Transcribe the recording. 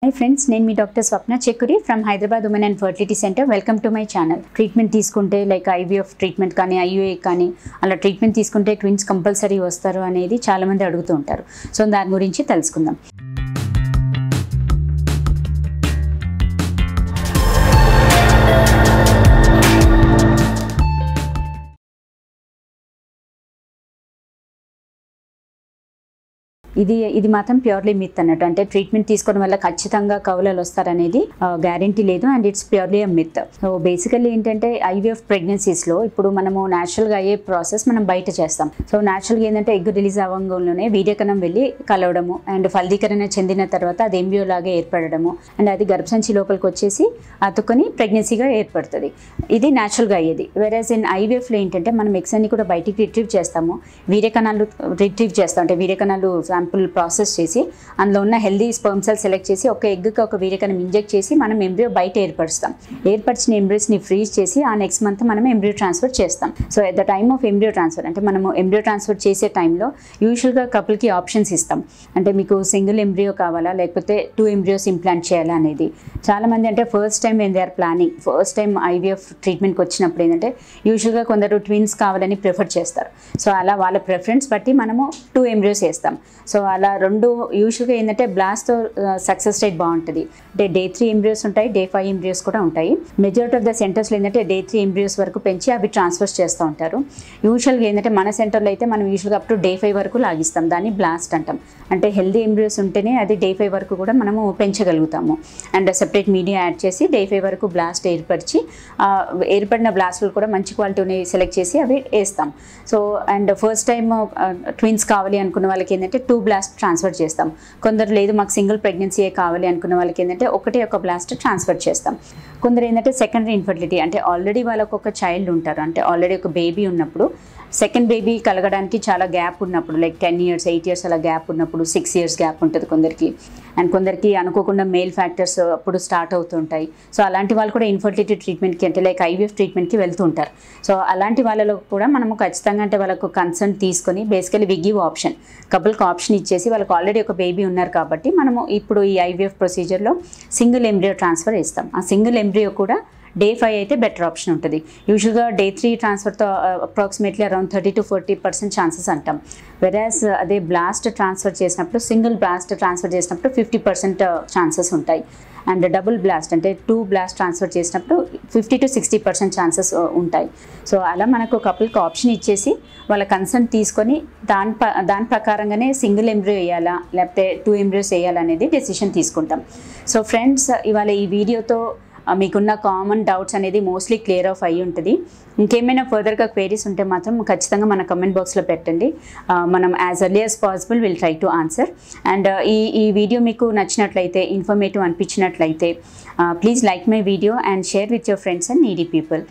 Hi friends, నేను మీ doctor Swapna Chekkuri from Hyderabad women and fertility centre. Welcome to my channel. Treatment తీసుకుంటే like IVF treatment కానీ IUI కానీ అలా ట్రీట్మెంట్ తీసుకుంటే ట్విన్స్ కంపల్సరీ వస్తారు అనేది చాలామంది అడుగుతూ ఉంటారు. సో దాని గురించి తెలుసుకుందాం. ఇది మాత్రం ప్యూర్లీ మిత్ అన్నట్టు. అంటే ట్రీట్మెంట్ తీసుకోవడం వల్ల ఖచ్చితంగా కవలలు వస్తారనేది గ్యారంటీ లేదు and it's purely a myth. So basically ఏంటంటే IVF ప్రెగ్నెన్సీస్లో ఇప్పుడు మనము న్యాచురల్గా అయ్యే ప్రాసెస్ మనం బయట చేస్తాం. సో న్యాచురల్గా ఏంటంటే ఎగ్ రిలీజ్ అవ్వడంలోనే వీర్యకణం వెళ్ళి కలవడము అండ్ ఫలదీకరణ చెందిన తర్వాత అది ఎంబ్రియో లాగా ఏర్పడము అండ్ అది గర్భసంచి లోపలికి వచ్చేసి అతుకొని ప్రెగ్నెన్సీగా ఏర్పడుతుంది. ఇది న్యాచురల్గా అయ్యేది. వెరాజ్ ఇన్ IVFలో ఏంటంటే మనం ఎగ్స్ అన్ని కూడా బయటికి రిట్రీవ్ చేస్తాము, వీర్యకణాలు రిట్రీవ్ చేస్తాం. అంటే వీర్యకణాలు ప్రాసెస్ చేసి అందులో ఉన్న హెల్దీ స్పర్మ్ సెల్ సెలెక్ట్ చేసి ఒక ఎగ్కి ఒక వీర్యకణం ఇంజెక్ట్ చేసి మనం ఎంబ్రియో బయట ఏర్పరుస్తాం. ఏర్పరిచిన ఎంబ్రియోస్ని ఫ్రీజ్ చేసి ఆ నెక్స్ట్ మంత్ మనం ఎంబ్రియో ట్రాన్స్ఫర్ చేస్తాం. So at the time of embryo transfer అంటే మనము ఎంబ్రియో ట్రాన్స్ఫర్ చేసే టైంలో యూజువల్గా కపుల్కి ఆప్షన్స్ ఇస్తాం. అంటే మీకు సింగిల్ ఎంబ్రియో కావాలా లేకపోతే 2 ఎంబ్రియోస్ ఇంప్లాంట్ చేయాలా అనేది. చాలామంది అంటే first time when they are planning first time IVF ట్రీట్మెంట్కి వచ్చినప్పుడు ఏంటంటే యూజువల్గా కొందరు ట్విన్స్ కావాలని ప్రిఫర్ చేస్తారు. సో అలా వాళ్ళ ప్రిఫరెన్స్ బట్టి మనము 2 ఎంబ్రియోస్ వేస్తాం. సో అలా రెండు యూజువల్గా ఏంటంటే బ్లాస్ట్తో సక్సెస్ రేట్ బాగుంటుంది. అంటే Day 3 ఎంబ్రియోస్ ఉంటాయి, Day 5 ఎంబ్రియోస్ కూడా ఉంటాయి. మెజారిటీ ఆఫ్ ద సెంటర్స్లో ఏంటంటే Day 3 ఎంబ్రియోస్ వరకు పెంచి అవి ట్రాన్స్ఫర్స్ చేస్తూ ఉంటారు. యూజువల్గా ఏంటంటే మన సెంటర్లో అయితే మనం యూజువల్గా అప్ టు Day 5 వరకు లాగిస్తాం. దాన్ని బ్లాస్ట్ అంటాం. అంటే హెల్దీ ఎంబ్రియోస్ ఉంటేనే అది Day 5 వరకు కూడా మనము పెంచగలుగుతాము. అండ్ సెపరేట్ మీడియా యాడ్ చేసి Day 5 వరకు బ్లాస్ట్ ఏర్పరిచి ఏర్పడిన బ్లాస్ట్లు కూడా మంచి క్వాలిటీని సెలెక్ట్ చేసి అవి వేస్తాం. So and first time twins కావాలి అనుకున్న వాళ్ళకి ఏంటంటే 2 బ్లాస్ట్ ట్రాన్స్ఫర్ చేస్తాం. కొందరు లేదు మాకు సింగిల్ ప్రెగ్నెన్సీయే కావాలి అనుకున్న వాళ్ళకి ఏంటంటే ఒక బ్లాస్ట్ ట్రాన్స్ఫర్ చేస్తాం. కొందరు ఏంటంటే సెకండరీ ఇన్ఫర్టిలిటీ అంటే ఆల్రెడీ వాళ్ళకు ఒక చైల్డ్ ఉంటారు, అంటే ఆల్రెడీ ఒక బేబీ ఉన్నప్పుడు సెకండ్ బేబీ కలగడానికి చాలా గ్యాప్ ఉన్నప్పుడు లైక్ 10 years 8 years అలా గ్యాప్ ఉన్నప్పుడు 6 years గ్యాప్ ఉంటుంది కొందరికి. అండ్ కొందరికి అనుకోకుండా మేల్ ఫ్యాక్టర్స్ అప్పుడు స్టార్ట్ అవుతుంటాయి. సో అలాంటి వాళ్ళు కూడా ఇన్ఫర్టిలిటీ ట్రీట్మెంట్కి అంటే లైక్ IVF ట్రీట్మెంట్కి వెళ్తూ ఉంటారు. సో అలాంటి వాళ్ళలో కూడా మనము ఖచ్చితంగా అంటే వాళ్ళకు కన్సర్న్ తీసుకొని బేసికలీ వి గివ్ ఆప్షన్, కపుల్కి ఆప్షన్ ఇచ్చేసి వాళ్ళకి ఆల్రెడీ ఒక బేబీ ఉన్నారు కాబట్టి మనము ఇప్పుడు ఈ IVF ప్రొసీజర్లో సింగిల్ ఎంబ్రియో ట్రాన్స్ఫర్ ఇస్తాం. ఆ సింగిల్ ఎంబ్రియో కూడా Day 5 అయితే బెటర్ ఆప్షన్ ఉంటుంది. యూజువల్గా Day 3 ట్రాన్స్ఫర్తో అప్రాక్సిమేట్లీ అరౌండ్ 30 to 40% ఛాన్సెస్ అంటాం. వెరాజ్ అదే బ్లాస్ట్ ట్రాన్స్ఫర్ చేసినప్పుడు సింగిల్ బ్లాస్ట్ ట్రాన్స్ఫర్ చేసినప్పుడు 50% ఛాన్సెస్ ఉంటాయి. అండ్ డబుల్ బ్లాస్ట్ అంటే 2 బ్లాస్ట్ ట్రాన్స్ఫర్ చేసినప్పుడు 50 to 60% ఛాన్సెస్ ఉంటాయి. సో అలా మనకు కపుల్కి ఆప్షన్ ఇచ్చేసి వాళ్ళ కన్సర్న్ తీసుకొని దాని ప్రకారంగానే సింగిల్ ఎంబ్రియో వేయాలా లేకపోతే 2 ఎంబ్రియోస్ వేయాలా అనేది డెసిషన్ తీసుకుంటాం. సో ఫ్రెండ్స్, ఇవాళ ఈ వీడియోతో మీకున్న కామన్ డౌట్స్ అనేది మోస్ట్లీ క్లియర్ ఆఫ్ అయ్యి ఉంటుంది. ఇంకేమైనా ఫర్దర్గా క్వైరీస్ ఉంటే మాత్రం ఖచ్చితంగా మన కమెంట్ బాక్స్లో పెట్టండి. మనం as early as possible will try to answer. And ఈ వీడియో మీకు నచ్చినట్లయితే, ఇన్ఫర్మేటివ్ అనిపించినట్లయితే please like my video and share with your friends and needy people.